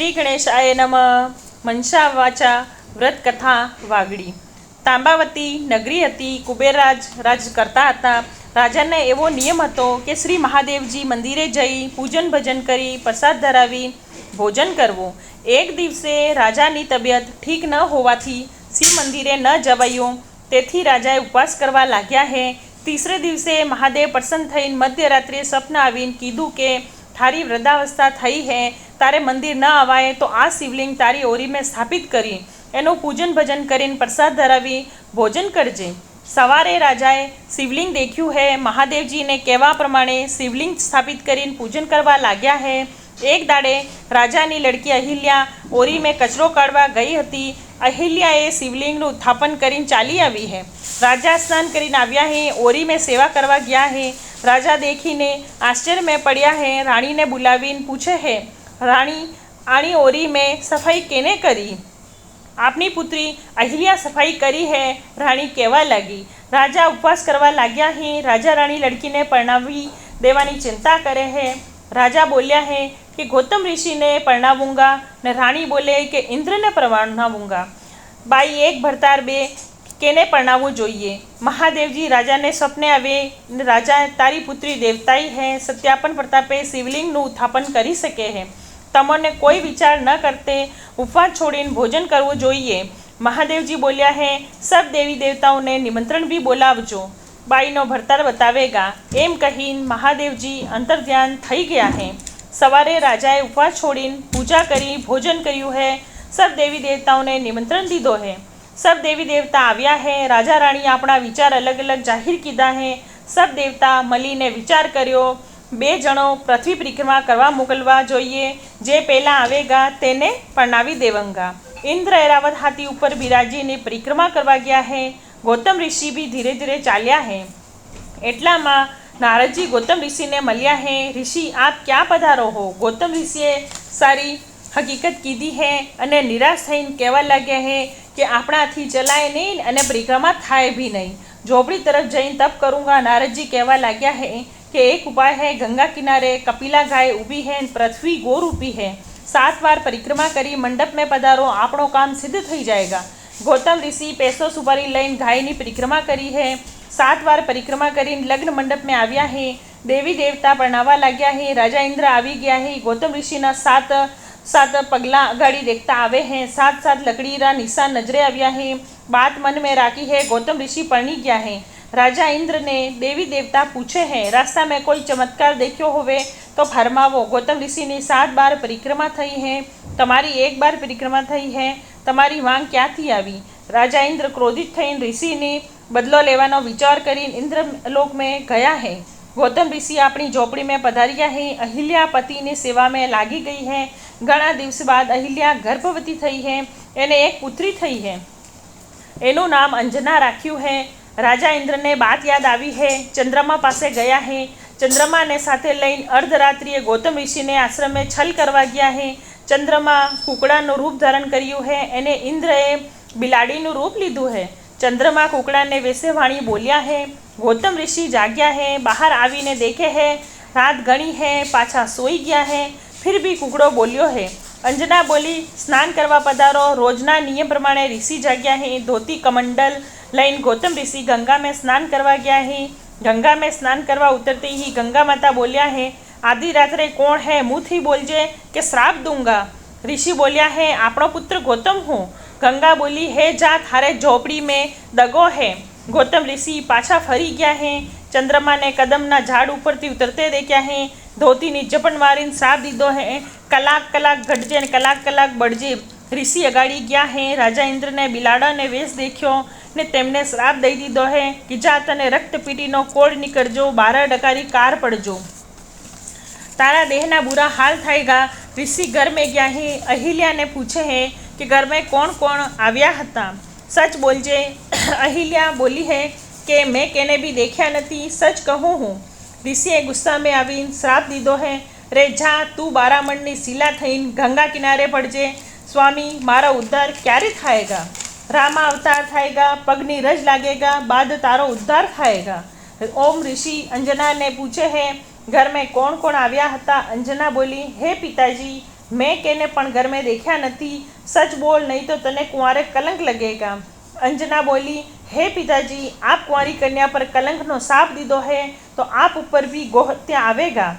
શ્રી ગણેશાય નમઃ. મનસા વાચા વ્રત કથા વાગડી. તાંબાવતી નગરી હતી. કુબેરરાજ રાજ કરતા હતા. રાજાને એવો નિયમ હતો કે શ્રી મહાદેવજી મંદિરે જઈ પૂજન ભજન કરી પ્રસાદ ધરાવી ભોજન કરવું. એક દિવસે રાજાની તબિયત ઠીક ન હોવાથી શિવ મંદિરે ન જવાયું. તેથી રાજાએ ઉપવાસ કરવા લાગ્યા હે. તીસરે દિવસે મહાદેવ પ્રસન્ન થઈને મધ્યરાત્રિએ સ્વપ્ન આવીને કીધું કે તારી વૃદ્ધાવસ્થા થઈ હે, તારે મંદિર ન આવાય તો આ શિવલિંગ તારી ઓરી મેં સ્થાપિત કરી એનું પૂજન ભજન કરીને પ્રસાદ ધરાવી ભોજન કરજે. સવારે રાજાએ શિવલિંગ દેખ્યું હે. મહાદેવજીને કહેવા પ્રમાણે શિવલિંગ સ્થાપિત કરીને પૂજન કરવા લાગ્યા હે. એક દાડે રાજાની લડકી અહિલ્યા ઓરી મેં કચરો કાઢવા ગઈ હતી. અહિલ્યાએ શિવલિંગનું સ્થાપન કરીને ચાલી આવી હે. રાજા સ્નાન કરીને આવ્યા હે. ઓરી મેં સેવા કરવા ગયા હે. રાજા દેખીને આશ્ચર્ય મેં પડ્યા હે. રાણીને બોલાવીને પૂછે હે, રાણી આણી ઓરી મેં સફાઈ કેને કરી? આપની પુત્રી અહિલ્યા સફાઈ કરી હે, રાણી કહેવા લાગી. રાજા ઉપવાસ કરવા લાગ્યા હે. રાજા રાણી લડકીને પરણાવી દેવાની ચિંતા કરે હે. રાજા બોલ્યા હે કે ગૌતમ ઋષિને પરણાવુંગા, ને રાણી બોલે કે ઇન્દ્રને પરણાવુંગા. બાઈ એક ભરતાર બે, કેને પરણાવવું જોઈએ? મહાદેવજી રાજાને સ્વપ્ને આવે ને રાજા તારી પુત્રી દેવતાઈ હે, સત્યાપન પ્રતાપે શિવલિંગનું ઉત્થાપન કરી શકે હે. તમને કોઈ વિચાર ન કરતે ઉપવાસ છોડીને ભોજન કરવું જોઈએ. મહાદેવજી બોલ્યા હે સબ દેવી દેવતાઓને નિમંત્રણ બી બોલાવજો. બાઈનો ભરતાર બતાવેગા. એમ કહીને મહાદેવજી અંતર્ધ્યાન થઈ ગયા હે. સવારે રાજાએ ઉપવાસ છોડીને પૂજા કરી ભોજન કર્યું હે. સબ દેવી દેવતાઓને નિમંત્રણ દીધો હે. સબ દેવી દેવતા આવ્યા હે. રાજા રાણી આપણા વિચાર અલગ અલગ જાહેર કીધા હે. સબ દેવતા મળીને વિચાર કર્યો, 2 જણો પૃથ્વી પરિક્રમા કરવા મોકલવા જોઈએ. જે પહેલાં આવેગા તેને પરણાવી દેવંગા. ઇન્દ્ર એરાવત હાથી ઉપર બિરાજીને પરિક્રમા કરવા ગયા હે. ગૌતમ ઋષિ બી ધીરે ધીરે ચાલ્યા હે. એટલામાં નારદજી ગૌતમ ઋષિને મળ્યા હે. ઋષિ આપ ક્યાં પધારો હો? ગૌતમ ઋષિએ સારી હકીકત કીધી હે અને નિરાશ થઈને કહેવા લાગ્યા હે કે આપણાથી ચલાય નહીં અને પરિક્રમા થાય બી નહીં. ઝોપડી તરફ જઈને તપ કरूँगा. નારદજી કહેવા લાગ્યા હે કે એક ઉપાય है, गंगा किनारे कपिला गाय ઊભી है, पृथ्वी गौर ઊભી है. 7 बार परिक्रमा કરી મંડપ में પધારો, આપણો કામ સિદ્ધ થઈ જાયગા. ગૌતમ ઋષિ પેસો સુપારી લઈને ગાયની પરિક્રમા કરી है. 7 વાર પરિક્રમા કરીને લગ્ન મંડપ में આવ્યા હે. દેવી દેવતા પરણાવવા લાગ્યા હે. રાજા ઇન્દ્ર આવી ગયા હે. ગૌતમ ઋષિના 7 પગલાં અગાડી દેખતા આવે હે. 7 લકડીના નિશાન નજરે આવ્યા હે. बात मन में राखी है. गौतम ऋषि परणी गया है. राजा इंद्र ने देवी देवता पूछे हैं, रास्ता में कोई चमत्कार देखो होवे तो फरमावो. गौतम ऋषि ने 7 बार परिक्रमा थई है, તમારી 1 બાર પરિક્રમા થઈ है. તમારી માંગ ક્યાંથી આવી? રાજા ઇન્દ્ર ક્રોધિત થઈને ઋષિની બદલો લેવાનો વિચાર કરીને ઇન્દ્રલોક में ગયા है. ગૌતમ ઋષિ આપણી ઝોપડી में પધાર્યા है. અહિલ્યા પતિની સેવા में લાગી ગઈ है. ઘણા દિવસ બાદ અહિલ્યા ગર્ભવતી થઈ है. એને એક પુત્રી થઈ है. એનું નામ અંજના રાખ્યું है. રાજા ઇન્દ્રને બાત યાદ આવી હે. ચંદ્રમા પાસે ગયા હે. ચંદ્રમાને સાથે લઈને અર્ધરાત્રિએ ગૌતમ ઋષિને આશ્રમે છલ કરવા ગયા હે. ચંદ્રમા કુકડાનું રૂપ ધારણ કર્યું હે. એને ઇન્દ્રએ બિલાડીનું રૂપ લીધું હે. ચંદ્રમા કુકડાને વેસે વાણી બોલ્યા હે. ગૌતમ ઋષિ જાગ્યા હે. બહાર આવીને દેખે હે રાત ઘણી હે. પાછા સોઈ ગયા હે. ફિર બી કુકડો બોલ્યો હે. અંજના બોલી સ્નાન કરવા પધારો. રોજના નિયમ પ્રમાણે ઋષિ જાગ્યા હે. ધોતી કમંડલ લઈને ગૌતમ ऋषि गंगा में स्नान करवा गया है. गंगा में स्नान करवा उतरते ही गंगा माता बोलिया है, आधी रात्रे कौन है? मुँह थी बोलजे कि श्राप दूंगा. ऋषि बोलिया है, आपणो पुत्र गौतम हूँ. गंगा बोली है जा थारे झोपड़ी में दगो है. गौतम ऋषि पाछा फरी गया है. चंद्रमा ने कदमना झाड़ ઉપરથી ઉતરતે દેખ્યા હે. ધોતીની ઝપટ મારીને શ્રાપ દીધો હે. કલાક ઘટજે ને કલાક બળજે. ઋષિ અગાડી ગયા હે. રાજા ઇન્દ્રને બિલાડાને વેશ દેખ્યો ને તેમને શ્રાપ દઈ દીધો હે કે જા તને રક્તપીટીનો કોડ નીકળજો, 12 ડકારી કાર પડજો, તારા દેહના બુરા હાલ થાયગા. ઋષિ ઘર में ગયા હે. અહિલ્યાને પૂછે હે કે ઘર में કોણ કોણ આવ્યા હતા? સચ બોલજે. અહિલ્યા બોલી હે કે મેં કેને બી દેખ્યા નથી, સચ કહું હું. ઋષિએ ગુસ્સામાં આવીને શ્રાપ દીધો હે, રે જા તું બારામણની શિલા થઈને ગંગા કિનારે પડજે. સ્વામી મારો ઉદ્ધાર ક્યારે થાયગા? रामा अवतार थाएगा, पगनी रज लागेगा, बाद तारो उद्धार थाएगा. ओम ऋषि अंजना ने पूछे है घर में कौन कौन आव्या हता? अंजना बोली, हे पिताजी मैं केने पण घर में देखा नहीं, सच बोल नहीं तो तने कुंवारे कलंक लगेगा। अंजना बोली, हे पिताजी, आप कुंवारी कन्या पर कलंक नो साप दीधो है तो आप ऊपर भी गोहत्या आवेगा।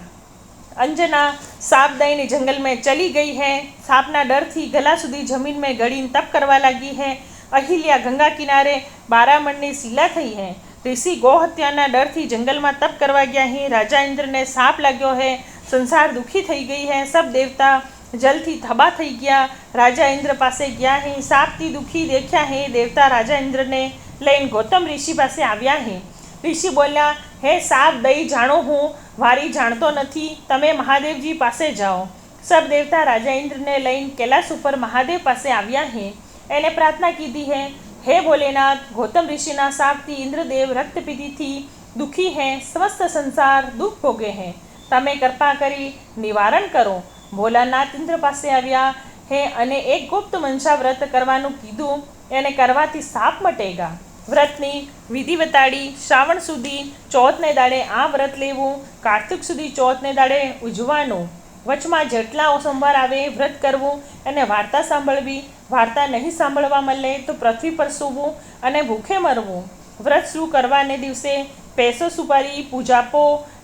अंजना साप दईने जंगल में चली गई है। सापना डर थी गला सुधी जमीन में गड़ीने तप करवा लगी है। अहिल्या गंगा किनारे 12 मणनी सीला थई है। ऋषि गोहत्याना डर थी जंगल में तप करवा गया है। राजा इंद्र ने साप लाग्यो है। संसार दुखी थई गई है। सब देवता जल थी थबा थई गया। राजा इंद्र पासे गया है। साप थी दुखी देख्या है। देवता राजा इंद्र ने लईने गौतम ऋषि पासे आव्या है। ऋषि बोल्या, हे साप दई जाणो हूँ, वारी जाणतो नथी, तमे महादेवजी पासे जाओ। सब देवता राजा इंद्र ने लईने कैलाश पर महादेव पासे आव्या है। एने प्रार्थना कीधी है, हे भोलेनाथ, गौतम ऋषिना सापथी इंद्रदेव रक्तपीति थी दुखी है। समस्त संसार दुख भोगे है। तमे कृपा करी निवारण करो। भोलानाथ इंद्र पासे आव्या है अने एक गुप्त मंशा व्रत करवानुं कीधुं। एने करवाथी साप मटेगा। व्रतनी विधि बताड़ी। श्रावण सुधी चौथने दाड़े आ व्रत लेवुं। कार्तिक सुधी चौथने दाड़े उजवानुं। वचमां जेटला सोमवार आवे व्रत करवुं अने वार्ता सांभळवी। वार्ता नहीं सांभळवा मळे तो पृथ्वी पर सूवुं अने भूखे मरवुं। व्रत शुरू करवाने दिवसे पैसो सुपारी, पूजापो,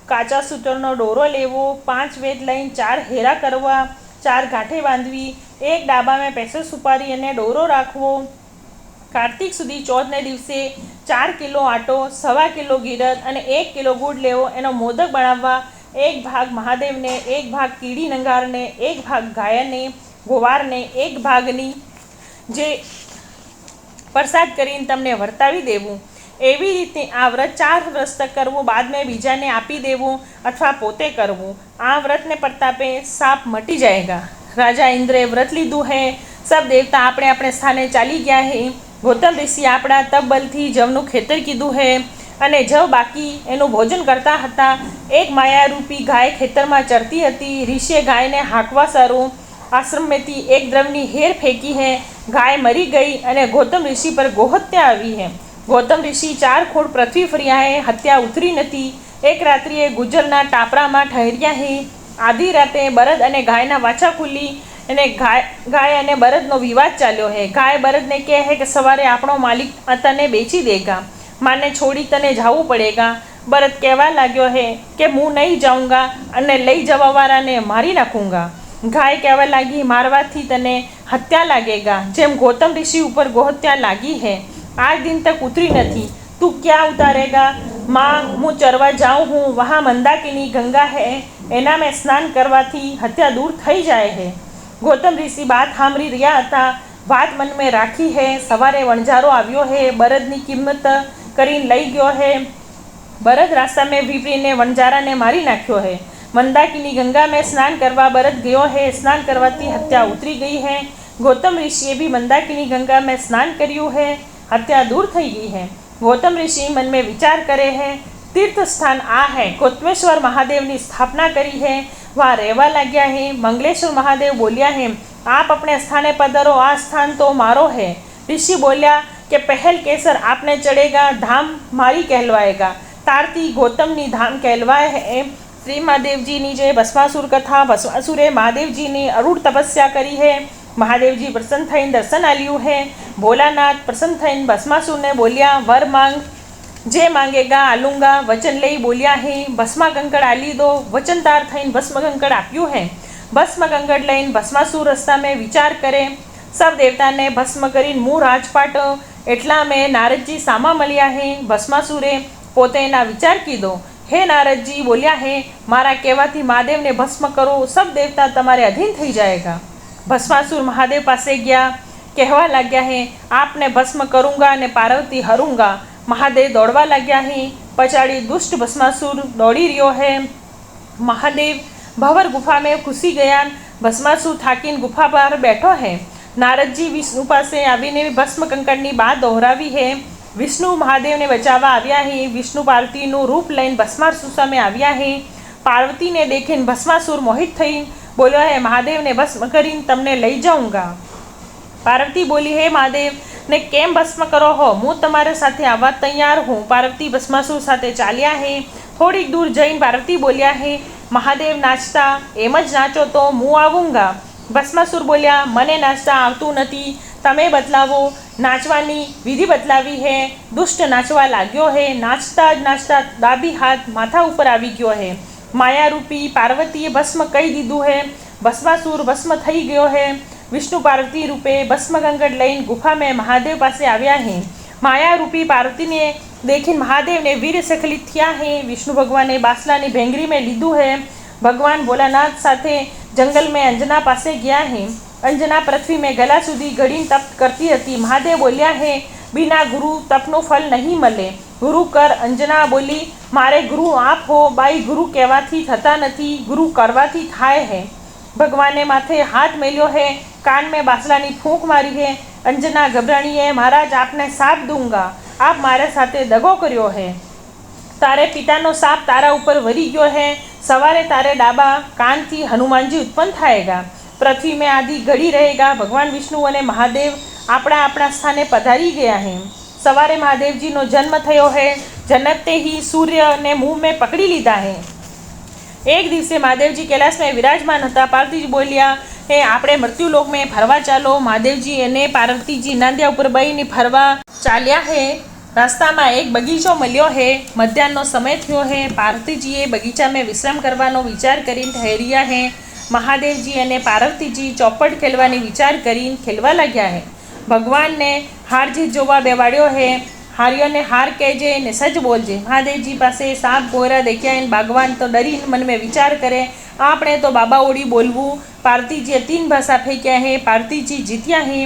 काचा सूतरनो डोरो लेवो, 5 वेद लईने 4 हेरा करवा, 4 गांठे बांधवी, एक डाबा में पैसो सुपारी अने डोरो राखवो। कार्तिक सुधी चौथने दिवसे 4 किलो आटो, 1.25 किलो गीरद अने 1 किलो गुड़ लेवो। एनो मोदक बनाववा। 1 भाग महादेव ने, 1 भाग कीड़ी नंगार ने, 1 भाग गाय ने, गोवार ने, 1 भागनी जे प्रसाद करीने तमने वर्तावी देवुं। एवी रीते आ व्रत 4 वर्ष तक करवुं। बाद में बीजाने आपी देवुं अथवा पोते करवुं। आ व्रत ने प्रतापे साप मटी जाएगा। राजा इंद्रे व्रत लीधुं है। सब देवता अपने अपने स्थाने चाली गया है। गौतम ऋषि आपणा तप बलथी जवनुं खेतर कीधुं है अने जव बाकी एनुं भोजन करता हता। एक मायारूपी गाय खेतरमां चरती हती। ऋषिए गायने हांकवा सारूं आश्रमेथी एक द्रवनी हेर फेंकी है। गाय मरी गई अने गौतम ऋषि पर गोहत्या आवी है। गौतम ऋषि 4 खोड़ पृथ्वी फर्या है। हत्या उतरी नथी। एक रात्रिए गुजरना टापरामां ठहर्या है। आधी राते बरद अने गायना वाचा खुली अने गाय अने बरदनो विवाद चाल्यो है। गाय बरदने कहे है कि सवारे आपणो मालिक तने बेची देगा, माने छोड़ी तने जावुं पड़ेगा। बरद कहेवा लाग्यो है कि हूँ नहीं जाऊँगा अने लई जवावाळाने मारी नाखूंगा। गाय कहेवा लागी, मारवाथी तने हत्या लागेगा। जेम गौतम ऋषि ऊपर गोहत्या लागी है, आज दिन तक उतरी नहीं। तू क्या उतारेगा? माँ, हूँ चरवा जाऊँ हूँ, वहाँ मंदाकिनी गंगा है, एना में स्नान करवाथी हत्या दूर थई जाए है। गौतम ऋषि बात सांभळी रह्या हता। बात मन में राखी है। सवारे वणजारो आव्यो है, बरदनी किंमत करीने लई गयो है। बरद रास्ता में विपरीने वणजारा ने मारी नाख्यो है। मंदाकिनी गंगा में स्नान करवा बरद गयो है। स्नान करवाती हत्या उतरी गई है। गौतम ऋषिए भी मंदाकिनी गंगा में स्नान कर्યું है, हत्या दूर थई गई है। गौतम ऋषि मन में विचार करे है, तीर्थ स्थान आ है, कोत्मेश्वर महादेव की स्थापना करी है, वहाँ रहवा लग्या है। मंगलेश्वर महादेव बोलिया है, आप अपने स्थाने पधारो, आ स्थान तो मारो है। ऋषि बोलिया कि पहल केसर आपने चढ़ेगा, धाम मारी कहलवाएगा। तारती गौतमनी धाम कहलवाए है। श्री महादेव जी की जे भस्मासुर कथा, भस्मासुरे महादेव जी ने अरूढ़ तपस्या करी है। महादेव जी प्रसन्न थईने दर्शन आल्યું है। भोलानाथ प्रसन्न थईने भस्मासुर ने बोलिया, वर मांग, जे मांगेगा आलूंगा। वचन लई बोलिया है, भस्मा कंकड़ आली दो। वचनदार थईने भस्म कंकड़ आप्યું है। भस्म कंकड़ लईने भस्मासुर रस्ता में विचार करे। सब देवता ने भस्म करीने मुँह राजपाट एटला में नारदजी सामा मळ्या है। भस्मासुरे पोते एना विचार कीधो। हे नारदजी बोलिया है, मारा कहेवाथी महादेव ने भस्म करो, सब देवता तमारे अधीन थई जाएगा। भस्मासुर महादेव पासे गया, कहवा लाग्या है, आपने भस्म करूँगा ने पार्वती हरूँगा। महादेव दौड़वा लाग्या है। पछाड़ी दुष्ट भस्मासुर दौड़ी रह्यो है। महादेव भंवर गुफा में घुसी गया। भस्मासुर थाकीने गुफा पर बैठो है। नारदजी विष्णु पासे आवीने भस्म कंकड़नी बात दोहरावी है। विष्णु महादेव ने बचावा आव्या है। विष्णु पार्वतीनुं रूप लईने भस्मासुर सामे आव्या है। पार्वती ने देखीने भस्मासुर मोहित थई बोल्यो है, महादेव ने भस्म करीने तमने लई जाऊँगा। पार्वती बोली, हे महादेव ने केम भस्म करो हो, हूँ तमारे साथे आवा तैयार हूँ। पार्वती भस्मासुर साथे चाल्या है। थोड़ी दूर जईने पार्वती बोलिया है, महादेव नाचता एम ज नाचो तो हूँ आवूँगा। ભસ્માસુર બોલ્યા, મને નાચતા આવતું નથી, તમે બતલાવો. નાચવાની વિધિ બતલાવી હે. દુષ્ટ નાચવા લાગ્યો હે. નાચતા જ નાચતા ડાબી હાથ માથા ઉપર આવી ગયો હે. માયારૂપી પાર્વતીએ ભસ્મ કહી દીધું હે. ભસ્માસુર ભસ્મ થઈ ગયો હે. વિષ્ણુ પાર્વતી રૂપે ભસ્મ ગંગટ લઈને ગુફા में મહાદેવ પાસે આવ્યા હે. માયારૂપી પાર્વતીને देखीने महादेव ने वीर सखलित थिया है. विष्णु भगवान ने बासला ने भेंगरी में लीधु है. भगवान भोलानाथ साथे जंगल में अंजना पासे गया है. अंजना पृथ्वी में गला सुधी गड़ी तप करती हती. महादेव बोलिया है, बिना गुरु तपनु फल नहीं मले. गुरु कर. अंजना बोली, मारे गुरु आप हो. बाई गुरु कहेवाथी थता नथी, गुरु करवाथी थाय है. भगवाने माथे हाथ मेल्यो है. कान में बासला नी फूंक मारी है. अंजना घबराणी है. महाराज आपने साप दूंगा, आप मारे साथे दगो कर्यो है. तारे पितानो साप तारा ऊपर वरी गयो है. सवारे तारे डाबा कान थी हनुमानजी उत्पन्न थाएगा. पृथ्वी में आदि घड़ी रहेगा. भगवान विष्णु और महादेव अपना अपना स्थाने पधारी गया है. सवारे महादेव जी नो जन्म थयो है. जन्मते ही सूर्य ने मुँह में पकड़ी लीधा है. एक दिवसे महादेवजी कैलाश में विराजमान था. पार्वतीजी बोलिया, हे આપણે મૃત્યુલોક में ફરવા ચાલો. મહાદેવજી અને પાર્વતીજી નાંદિયા ઉપર બેહીને ફરવા ચાલ્યા હે. રસ્તામાં એક બગીચો મળ્યો હે. મધ્યાહનનો સમય થયો હે. પાર્વતીજીએ બગીચામાં વિશ્રામ કરવાનો વિચાર કરીને ઠહેર્યા હે. મહાદેવજી અને પાર્વતીજી ચોપટ ખેલવાની વિચાર કરીને ખેલવા લાગ્યા હે. ભગવાનને હાર જીત જોવા બેવાડ્યો હે. હાર્યોને હાર કહેજે ને સચ બોલજે. મહાદેવજી પાસે સાપ ગોરા દેખ્યા ને ભગવાન તો ડરી मन में विचार करे, આપણે તો બાબા ઓડી બોલવું. પાર્વતીજીએ 3 ભાષા ફેંક્યા હે. પાર્વતીજી જીત્યા હે.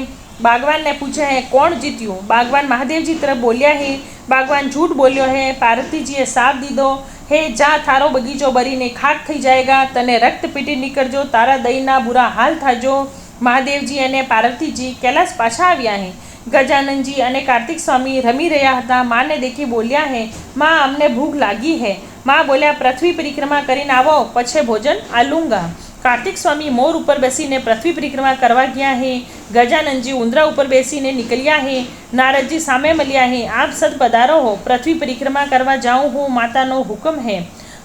बागवान ने पूछा है, कौन जीत्यो? बागवान महादेव जी तरफ बोलिया है. बागवान झूठ बोलियो है. पार्वती जी साप दीदो हे, जा थारो बगीचो बरीने खाक थी जाएगा. तने रक्त पीटी निकलजो, तारा दहीना बुरा हाल थाजो. महादेवजी अने पार्वतीजी कैलाश पाछा आव्या है. गजाननजी अने कार्तिक स्वामी रमी रह्या हता. माँ ने देखी बोलिया है, माँ अमने भूख लागी है. माँ बोलिया, पृथ्वी परिक्रमा करीने आवो, पछे भोजन आलूंगा. कार्तिक स्वामी मोर ऊपर बेसीने पृथ्वी परिक्रमा करवा गया है. गजाननजी उंदरा ऊपर बेसीने निकलिया है. नारदजी सामे मल्या है. आप सद पधारो हो, पृथ्वी परिक्रमा करवा जाऊँ हूँ, मातानो हुक्म है.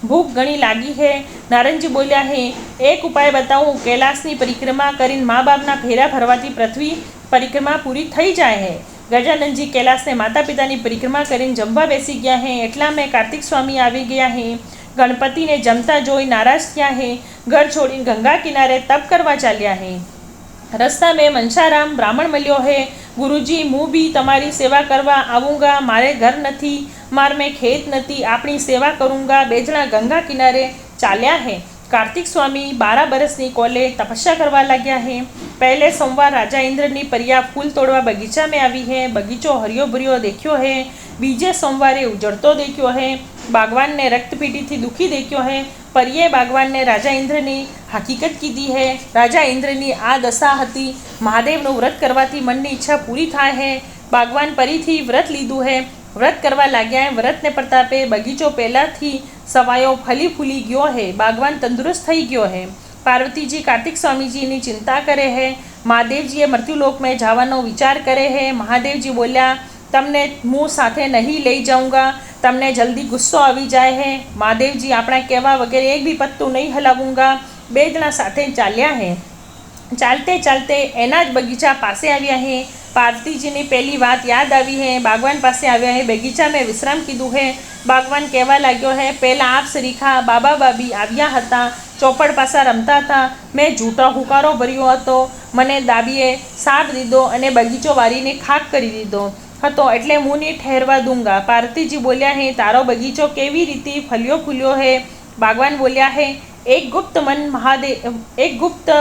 भूख घणी लागी है. नारदजी बोलिया है, एक उपाय बताऊँ. कैलाशनी परिक्रमा करीने माँ बापना फेरा भरवाथी पृथ्वी परिक्रमा पूरी थई जाए है. गजाननजी कैलाश ने माता पिता की परिक्रमा करीने जमवा बेसी गया है. एटला में कार्तिक स्वामी आवी गया है. गणपति ने जमता जोई नाराज किया है. घर छोड़ी गंगा किनारे तप करवा चाल्या है. रस्ता में मनसाराम ब्राह्मण मल्यो है. गुरुजी, मुँ भी तमारी सेवा करवा आऊँगा. मारे घर नथी, मार में खेत नथी, आपनी सेवा करूँगा. बेजना गंगा किनारे चाल्या है. कार्तिक स्वामी 12 बरसनी कोले तपस्या करवा लग्या है. पहले सोमवार राजा इंद्रनी परिया फूल तोड़वा बगीचा में आई है. बगीचो हरियो भरियो देख्यो है. बीजे सोमवारे उजड़तो देख्यो है. बागवान ने रक्तपीड़ी थी दुखी देख्यो है. परिये बागवान ने राजा इंद्रनी हकीकत कीधी है. राजा इंद्रनी आ दशा हती. महादेवनु व्रत करवाथी मननी इच्छा पूरी थाय है. बागवान फरीथी व्रत लीधुं है. व्रत करवा लाग्या है. व्रत ने प्रतापे बगीचो पहलाथी सवायो फली फूली गयो है. बागवान तंदुरुस्त थई गयो है. पार्वतीजी कार्तिक स्वामीजीनी चिंता करे है. महादेवजीए मृत्युलोक में जवानो विचार करे है. महादेवजी बोल्या, तमने मुँ साथे नहीं लई जाऊँगा, तमने जल्दी गुस्सो आवी जाए है. महादेवजी आपणा कहेवा वगैरह एक भी पत्तू नहीं हलावूँगा. बे जना साथे चाल्या है. चालते चालते एना ज बगीचा पासे आव्या है. पार्वतीजी ने पहली बात याद आई है. बागवान पासे आव्या है. बगीचा में विश्राम कीधुं है. बागवान कहवा लाग्यो है, पहला आप सरीखा बाबा बाबी आव्या हता. चौपड़ पासा रमता था. मैं झूठो हुकारो भर्यो हतो. मने दाबीए साप दीधो अने बगीचो वारीने खाक करी दीधो हतो, एटले हूँ नहीं ठहरवा दूंगा. पार्वतीजी बोल्या है, तारो बगीचो केवी रीते फल्यो फूल्यो है. बागवान बोल्या है, एक गुप्त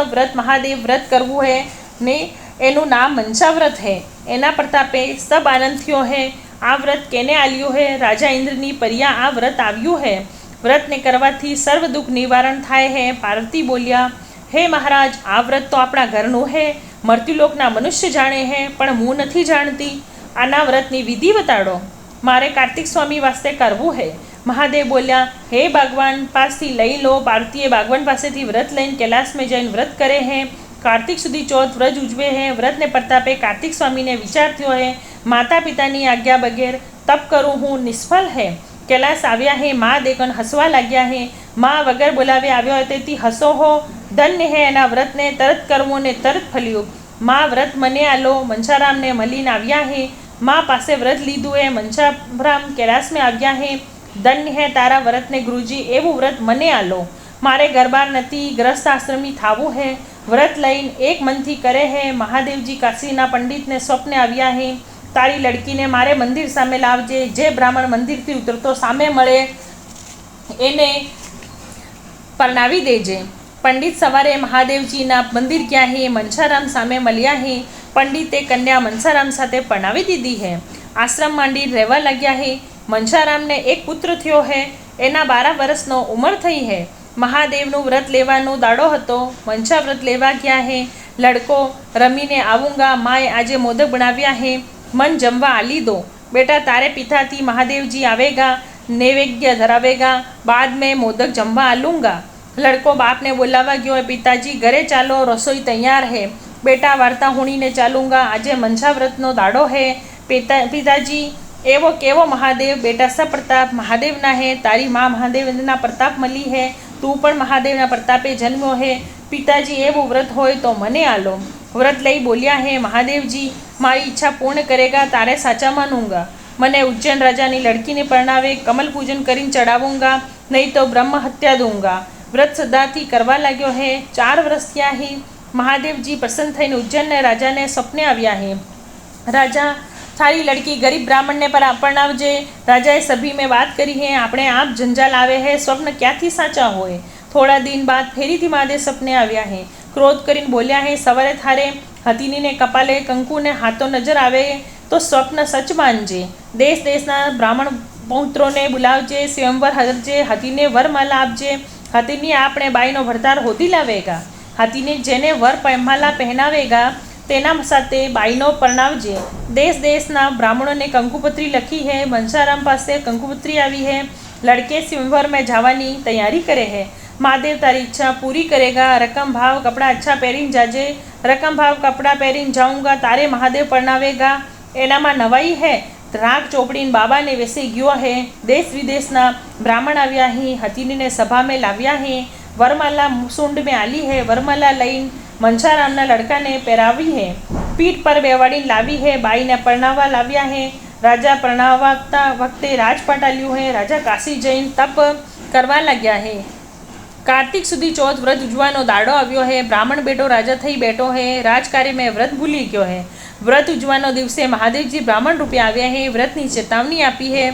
व्रत महादेव व्रत करवू है ने एनु नाम मनसा व्रत है. एना प्रतापे सब आनंद थयो है. आ व्रत केने आल्यो है? राजा इंद्रनी परिया आ व्रत आव्यू है. व्रत ने करवाथी सर्व दुख निवारण थाय है. पार्वती बोलिया, हे महाराज, आ व्रत तो आपणा घरनु है. मृत्युलोकना मनुष्य जाणे है, पण हूँ नथी जाणती. आना व्रतनी विधि बताड़ो. मारे कार्तिक स्वामी वास्ते करवू है. महादेव बोल्या, हे बागवान पासथी लई लो. पार्वतीए बागवान पासेथी व्रत लईने कैलाश में जईने व्रत करे है. कार्तिक सुधी चौथ व्रत उजवे है. व्रत ने प्रतापे कार्तिक स्वामी ने विचार थयो है, माता पितानी आज्ञा बगैर तप करूँ हूँ निष्फल है. कैलाश आव्या है. माँ देखन हसवा लाग्या है. माँ वगर बोलावे आव्यो है तेथी हसो हो. ધન્ય હે એના વ્રતને તરત કરવું ને તરત ફલ્યું. માં વ્રત મને આલો મનસારામને મળીને આવ્યા હે. માં પાસે વ્રત લીધું એ મનસારામ કૈલાસમાં આવ્યા હે. ધન્ય હે તારા વ્રતને ગુરુજી, એવું વ્રત મને આલો. મારે ગરબાર નથી, ગ્રસ્ત આશ્રમની થાવું હે. વ્રત લઈને એક મનથી કરે હે. મહાદેવજી કાશીના પંડિતને સ્વપ્ને આવ્યા હે. તારી લડકીને મારે મંદિર સામે લાવજે. જે બ્રાહ્મણ મંદિરથી ઉતરતો સામે મળે એને પરણાવી દેજે. પંડિત સવારે મહાદેવજીના મંદિર ગયા હે. મનસારામ સામે મળ્યા હે. પંડિતે કન્યા મનસારામ સાથે પરણાવી દીધી હે. આશ્રમ માંડી રહેવા લાગ્યા હે. મનસારામને એક પુત્ર થયો હે. એના 12 વર્ષનો ઉંમર થઈ હે. મહાદેવનું વ્રત લેવાનો દાડો હતો. મનસા વ્રત લેવા ગયા હે. લડકો રમીને આવુંગા, માએ આજે મોદક બનાવ્યા હે, મન જમવા આલી દો. બેટા તારે પિતાથી મહાદેવજી આવેગા, नैवेद्य धरावेगा, बाद में मोदक जमवा आलूंगा. लड़को बाप ने बोलावा गयो, पिताजी घरे चालो, रसोई तैयार है. बेटा वार्ता होणीने चालूंगा, આજે મનસા વ્રતનો દાડો હે. પિતાજી એવો કેવો મહાદેવ, બેટા સ પ્રતાપ મહાદેવના હે. તારી માં મહાદેવના પ્રતાપ મળી હે, તું પણ મહાદેવના પ્રતાપે જન્મ્યો હે. પિતાજી એવું વ્રત હોય તો મને આલો. વ્રત લઈ બોલ્યા હે, મહાદેવજી મારી ઈચ્છા પૂર્ણ કરેગા, તારે સાચા માનूंगा. મને ઉज्जैन રાજાની લડકીને પરણાવે, કમલ પૂજન કરીને ચડાવूंगा, નહીં તો બ્રહ્મ હત્યા दूंगा. વ્રત સદાથી કરવા લાગ્યો હે. 4 વર્ષ થયા હે. મહાદેવજી પ્રસન્ન થઈને ઉज्जैन રાજાને સપને આવ્યા હે. રાજા थारी लड़की गरीब ब्राह्मण ने परणावजे. राजाए सभी में बात करी है, આપણે आप जंजाल आवे है, स्वप्न क्याथी साचा होय. थोड़ा दिन बाद फेरीथी महादेव सपने આવ્યા है. क्रोध કરીને બોલ્યા है, સવારે થારે હથીનીને કપાલે કંકુ ને હાથો નજર આવે તો સ્વપ્ન સચ માનજે. દેશ દેશના બ્રાહ્મણ પૌત્રોને બોલાવજે, સ્વયંવર હરજે, હાથીને વરમાલા આપજે. હાથીની આપણે બાઈનો ભરતાર હોદી લાવેગા. હાથીને જેને વરમાલા પહેનાવેગા તેના સાથે બાઈનો પરણાવજે. દેશ દેશના બ્રાહ્મણોને કંકુપત્રી લખી है. મનસારામ પાસે કંકુપત્રી આવી है. लड़के स्वयंवर में जावानी तैयारी करे है. महादेव तारी इच्छा पूरी करेगा. रकम भाव कपड़ा अच्छा पहरीन जाजे. रकम भाव कपड़ा पहरीन जाऊंगा, तारे महादेव परणावेगा. एनामा नवाई है. राग चोपड़ीन बाबा ने वैसे गयो है. देश विदेशना ब्राह्मण आव्या है. हथीनी सभा में लाव्या है. वरमाला सूंड में आली है. वरमाला लईन मनसारामना लड़का ने पहरावी है. पीठ पर बेवाड़ी लावी है. बाई ने परणावा लाव्या है. राजा परणावता वखते राजपाट आल्यू है. राजा काशी जैन तप करवा लग्या है. कार्तिक सुधी चौथ व्रत उजવાનો દાડો આવ્યો है. ब्राह्मण बेटो राजा थई बैठो है. राजकार्य में व्रत भूली गयो है. व्रत उजવાનો દિવસે મહાદેવજી બ્રાહ્મણ રૂપે આવ્યા है. વ્રતની ચેતવણી આપી है.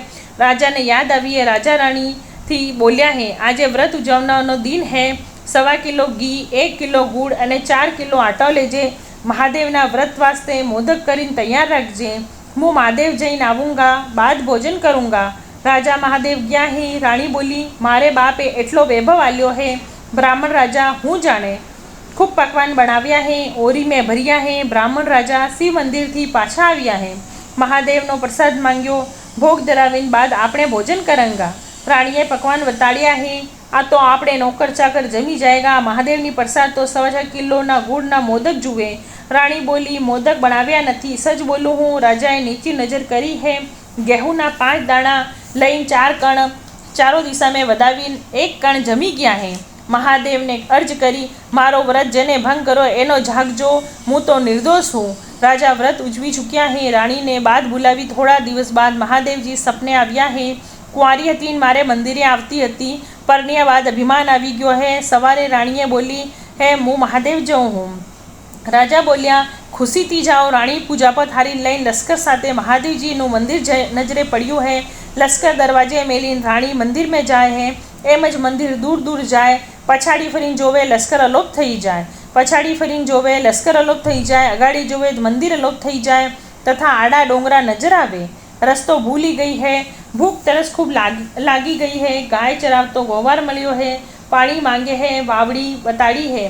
રાજાને યાદ આવી है. રાજા રાણીથી બોલ્યા है, આજે વ્રત ઉજવવાનો દિન है. 1.25 કિલો ઘી, 1 કિલો ગુड़ અને 4 કિલો આટો લેજે. મહાદેવના વ્રત વાસ્તે મોદક કરીને તૈયાર રાખજે. હું મહાદેવ જઈને આવુંગા, બાદ ભોજન કरूंगा. राजा महादेव गया है. राणी बोली, मारे बापे एटलो वैभव आल्यो है. ब्राह्मण राजा हूँ जाने खूब पकवान बनाव्या है. ओरी में भरिया है. ब्राह्मण राजा शिव मंदिर थी पाछा आव्या है. महादेवनो प्रसाद मांग्यो. भोग धरावीन बाद आपणे भोजन करेंगा. राणीए पकवान बताड़्या है. आ तो आपणे नौकर चाकर जमी जाएगा. महादेवनी प्रसाद तो 1.25 किलोना गुड़ना मोदक जुए. राणी बोली, मोदक बनाव्या नथी, सच बोलूँ हूँ. राजाए नीची नजर करी है. गेहूँना 5 दाणा लईन 4 कण चारों दिशा में वधावीन 1 कण जमी गया है. महादेव ने अर्ज करी, मारो व्रत जेने भंग करो एनो जागजो, हूँ तो निर्दोष हूँ. राजा व्रत उजवी चुक्या है. राणी ने बाद बुलावी. थोड़ा दिवस बाद महादेवजी सपने आव्या है. कुंवारी हती मारे मंदिरे आवती हती. परण्या बाद अभिमान आवी गयो है. सवारे राणीए बोली है, हूँ महादेव जाऊँ हूँ. राजा बोलिया, खुशी थी जाओ. राणी पूजा पर थारी लईन लश्कर साथे महादेवजीનું મંદિર નજરે પડ્યું है. लश्कर दरवाजे मेलीन राणी मंदिर में जाए है. एम ज मंदिर दूर दूर जाए. पछाड़ी फरीने जोवे लश्कर अलोप थई जाए. पछाड़ी फरीने जोवे लश्कर अलोप थई जाए. अगाड़ी जोवे मंदिर अलोप थई जाए तथा आड़ा डोंगरा नजर आवे. रस्तो भूली गई है. भूख तरस खूब लागी गई है. गाय चरावतो गोवार मळ्यो है. पाणी मांगे है. वावड़ी बताड़ी है.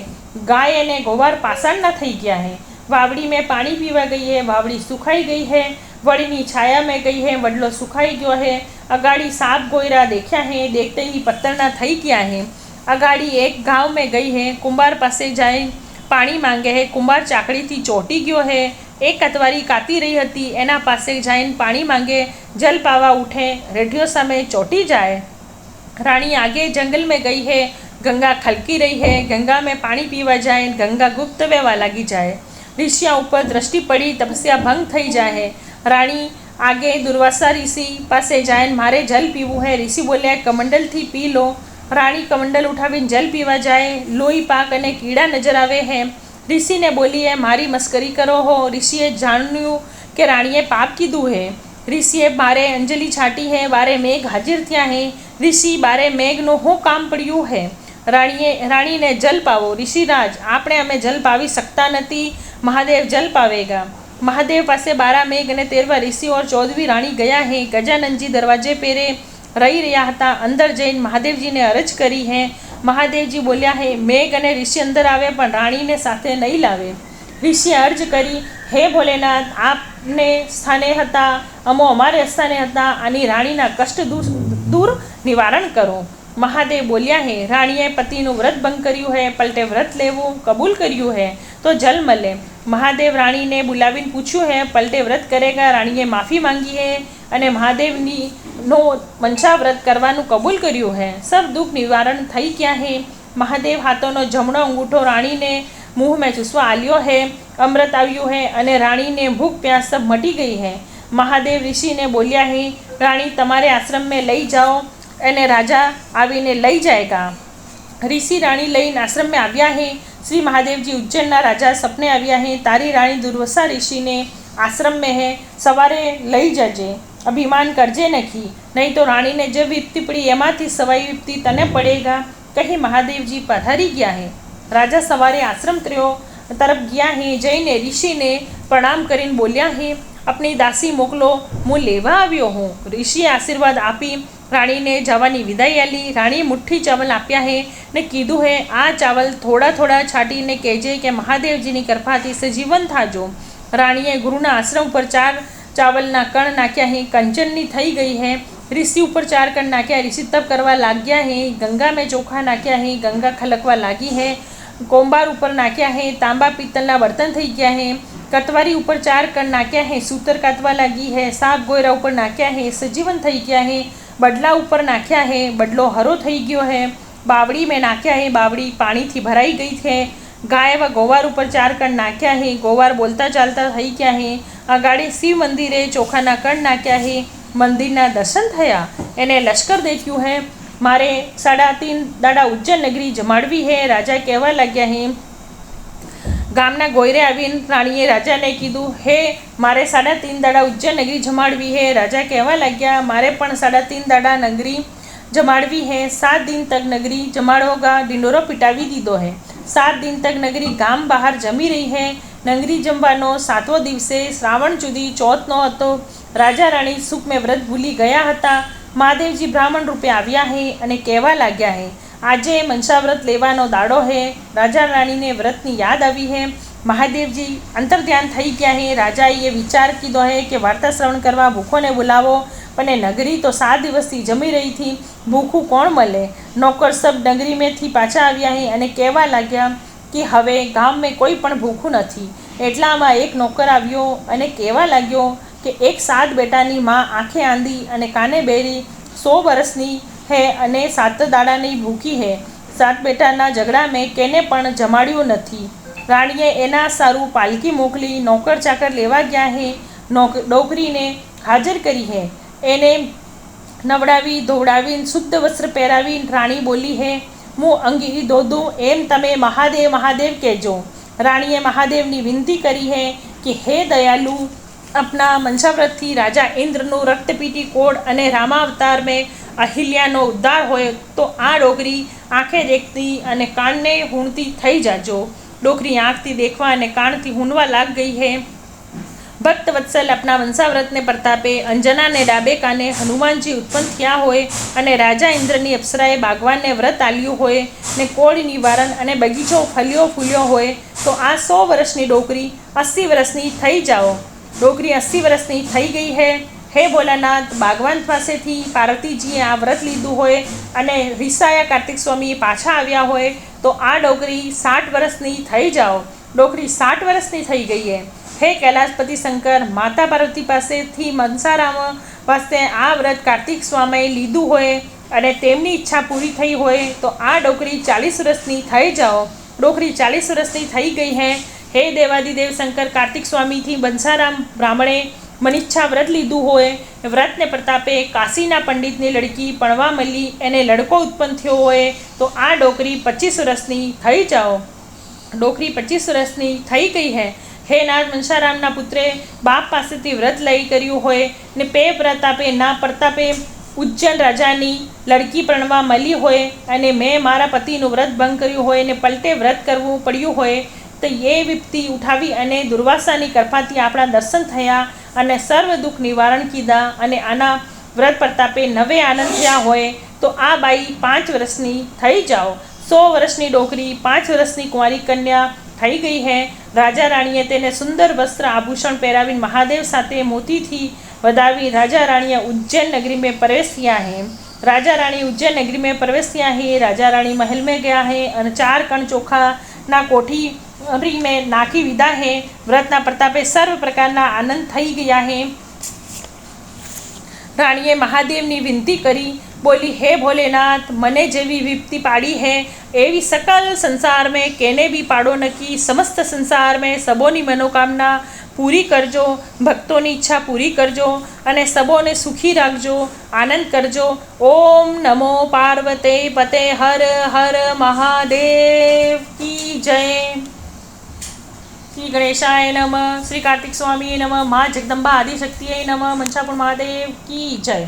गाय અને ગોવાર પાષાણના થઈ ગયા है. वावड़ी में पानी पीवा गई है. वावड़ी सुखाई गई है. वड़ीनी छाया में गई है. वडलो सुखाई गयो है. अगाड़ी सांप गोयरा देखा है. देखते ही पत्तरना थई गया है. अगाड़ी एक गांव में गई है. कुंभार पासे जाए पानी मांगे है. कुंभार चाकड़ी थी ચોટી गयो है. एक कतवारी काती रही हती. एना पासे जाइन पानी मांगे. जल पावा उठे. रेडियो सामे ચોટી जाए. राणी आगे जंगल में गई है. गंगा खलकी रही है। गंगा में पानी पीवा जाए, गंगा गुप्त वहवा लागी जाए। ऋषिया ऊपर दृष्टि पड़ी, तपस्या भंग थई जाए। राणी आगे दुर्वासा ऋषि पासे जाए, मारे जल पीवू है। ऋषि बोल्या कमंडल थी पी लो। राणी कमंडल उठावीने जल पीवा जाए, लोही पाक अने कीड़ा नजर आवे है। ऋषि ने बोली है मारी मस्करी करो हो। ऋषिए जाण्यु के राणीए पाप कीधु है। ऋषिए बारे अंजलि छाटी है, बारे मेघ हाजिर थया है। ऋषि बारे मेघनो हो काम पड्યું है। राणी ने जल पावो। ऋषिराज आपणे अमे जल पावी सकता नथी, महादेव जल पावेगा। महादेव पासे 12 मेघ अने 13 ऋषि और 14वीं राणी गया है। गजानन जी दरवाजे पेरे रही रह्या हता। अंदर जईने महादेव जी ने अरज करी है। महादेव जी बोल्या है मेघ अने ऋषि अंदर आवे पण राणी ने साथे नहीं लावे। ऋषिए अर्ज करी हे भोलेनाथ, आपने स्थाने हता, अमो अमारे स्थाने हता, आनी राणीना कष्ट दूर निवारण करो। महादेव बोल्या है राणीए पतिનું વ્રત ભંગ કર્યું है, પલટે વ્રત લેવું કબૂલ કર્યું है तो जल મળે। महादेव राणी ने बुलावीने पूछ्યું है, पलटे व्रत करेगा। राणीए माफ़ी मांगी है અને મહાદેવની નો મંશા વ્રત કરવાનું કબૂલ કર્યું है। सब दुख निवारण થઈ ગયા है। महादेव हाथोનો જમણો અંગૂઠો રાણીને मुँह में चूसवा आल्यो है। अमृत आव्યું है અને રાણીને भूख प्यास सब मटी गई है। महादेव ऋषि ने बोल्या है राणी तमारे आश्रम में लई जाओ अने राजा आवीने लई जाएगा। ऋषि राणी लईने आश्रम में आव्या है। श्री महादेव जी उज्जैनना राजा सपने आव्या है, तारी राणी दुर्वासा ऋषि ने आश्रम में है, सवारे लई जजे, अभिमान करजे नहीं तो राणी ने जो विपत्ति पड़ी एमांथी सवाई विपत्ति तने पड़ेगा, कही महादेव जी पधारी गया है। राजा सवारे आश्रम तरफ गया है। जईने ऋषि ने प्रणाम करीने बोल्या है अपनी दासी मोकलो, हूँ लेवा आव्यो हूँ। ऋषिए आशीर्वाद आपी राणी ने जवानी विदाई आली। राणी मुठ्ठी चावल आप्या है ने कीधु है आ चावल थोड़ा थोड़ा छाटीने कहेजे के महादेव जी की कृपाथी सजीवन थाजो। राणीए गुरुना आश्रम पर 4 चावलना कण नाख्या है, कंचननी थई गई है। ऋषि ऊपर 4 कण नाख्या, ऋषि तप करवा लाग्या है। गंगा में चोखा नाख्या है, गंगा खलकवा लागी है। कोंबार ऊपर नाख्या है, तांबा पीतलना बर्तन थई गया है। कटवारी ऊपर 4 कण नाख्या है, सूतर कातवा लागी है। साप गोयरा ऊपर नाख्या है, सजीवन थई गया है। बडला ऊपर नाख्या है, बडलो हरो थई गयो है। बावड़ी में नाख्या है, बावड़ी पानी थी भराई गई है। गाय व गोवार ऊपर 4 कण नाख्या है, गोवार बोलता चालता थई गया है। अगाड़ी शिव मंदिरे चोखाना कण नाख्या है, मंदिरना दर्शन थया। एने लश्कर देख्यु है, मारे 3.5 दाड़ा उज्जैन नगरी जमाड़वी है। राजा कहेवा लाग्या है गामना गोयरे आवीने राणीए राजाने कीधुं हे मारे 3.5 दाड़ा उज्जैन नगरी जमाड़वी है। राजा कहेवा लाग्या मारे पण 3.5 दाड़ा नगरी जमाड़वी है। 7 दिन तक नगरी जमाड़ोगा। ढिंडोरो पिटावी दीधो है। 7 दिन तक नगरी गाम बहार जमी रही है। नगरी जमवानो 7वो दिवसे श्रावण सुधी चौथनो हतो। राजा राणी सुख में व्रत भूली गया हता। महादेव जी ब्राह्मण रूपे आव्या है अने कहेवा लाग्या है आजे मनसा व्रत लेवानो दाड़ो है। राजा राणी ने व्रतनी याद आवी है। महादेव जी अंतर्ध्यान थई गया है। राजाए ये विचार कीधो है कि वार्ता श्रवण करवा भूखोने बुलावो, पण नगरी तो 7 दिवसथी जमी रही थी, भूखू कोण मळे। नौकर सब नगरी में थी पाछा आव्या है अने कहेवा लाग्या कि हवे गाम में कोई पण भूखू नथी। एटलामां एक नौकर आव्यो अने कहेवा लाग्यो कि एक 7 बेटानी मां आंखे आंधी अने काने बेरी 100 वर्षनी है अने 7 दाड़ानी भूखी है। 7 बेटाना झगड़ा में केने पण जमाड्यो नथी। राणीए एना सारू पालकी मोकली। नौकर चाकर लेवा गया है। डोकरी ने हाजर करी है। एने नवड़ावी धोवड़ावी शुद्ध वस्त्र पहेरावी राणी बोली है हूँ अंगी धोधू एम तमे महादेव महादेव कहेजो। राणीए महादेवनी विनती करी है कि हे दयालु अपना मनसाव्रत थी राजा इंद्रनु रक्तपीटी कोड अने रामावतार में अहिल्यानो उद्धार होय तो आ डोकरी आंखे देखती अने कानने हूणती थई जाजो। डोकरी आँखती देखवा अने कानथी हूणवा लाग गई है। भक्त वत्सल अपना वंशाव्रत ने प्रतापे अंजना ने डाबे काने हनुमानजी उत्पन्न थया होय अने राजा इंद्रनी अप्सराए बागवान ने व्रत आल्यु होय ने कोड़ निवारण अने बगीचो फल्यो फूल्यो होय तो आ 100 वर्षनी डोकरी 80 वर्षनी थई जाओ। डोकरी 80 वर्षनी थई गई है। हे भोलानाथ बागवान पासेथी पार्वतीजीए आ व्रत लीधुं होय अने रिसाया कार्तिक स्वामी पाछा आव्या होय तो आ डोकरी 60 वर्षनी थई जाओ। डोकरी 60 वर्षनी थई गई है। हे कैलाशपति शंकर माता पार्वती पासेथी मनसाराम पासे आ व्रत कार्तिक स्वामीए लीधुं होय અને તેમની ઈચ્છા પૂરી થઈ હોય તો આ ડોકરી 40 વર્ષની થઈ જાઓ. ડોકરી 40 વર્ષની થઈ ગઈ હે દેવાદિદેવ શંકર કાર્તિક સ્વામીથી બંસારામ બ્રાહ્મણે મનિચ્છા વ્રત લીધું હોય. વ્રતને પ્રતાપે કાશીના પંડિતની લડકી પણવા મળી, એને લડકો ઉત્પન્ન થયો હોય તો આ ડોકરી 25 વર્ષની થઈ જાઓ. ડોકરી 25 વર્ષની થઈ ગઈ હે નાથ બંસારામના પુત્રે બાપ પાસેથી વ્રત લઈ કર્યું હોય ને પે પ્રતાપે ના પ્રતાપે ઉજ્જૈન રાજાની લડકી પરણવા મળી હોય અને મેં મારા પતિનું વ્રત ભંગ કર્યું હોય ને પલટે વ્રત કરવું પડ્યું હોય તો એ વિપત્તિ ઉઠાવી અને દુર્વાસાની કૃપાથી આપણા દર્શન થયા અને સર્વ દુઃખ નિવારણ કીધા અને આના વ્રત પ્રતાપે નવે આનંદ થયા હોય તો આ બાઈ 5 વર્ષની થઈ જાઓ. 100 વર્ષની ડોકરી 5 વર્ષની કુંવારી કન્યા થઈ ગઈ હે. રાજા રાણીએ તેને સુંદર વસ્ત્ર આભૂષણ પહેરાવીને મહાદેવ સાથે મોતીથી વધાવી રાજા रानी उज्जैन नगरी में प्रवेश किया है. राजा रानी उज्जैन नगरी में प्रवेश किया है. राजा रानी महल में गया है और 4 कण चोखा ना कोठी में नाखी विदा है. व्रतना प्रतापे सर्व प्रकारना आनंद થઈ ગયા है. રાણીએ મહાદેવની વિનંતી કરી, બોલી, હે ભોલેનાથ, મને જેવી વિપત્તિ પાડી હે એવી સકલ સંસાર में કેને બી પાડો નકી. સમસ્ત સંસાર में સબોની મનોકામના પૂરી કરજો, ભક્તોની ઈચ્છા પૂરી કરજો અને સબોને સુખી રાખજો, આનંદ કરજો. ઓમ નમો પાર્વતે પતે હર હર મહાદેવ કી જય. શ્રી ગણેશાય નમઃ. શ્રી કાર્તિક સ્વામી નમઃ. મા જગદંબા આદિશક્તિએ નમઃ. મંસાપુર મહાદેવ કી જય.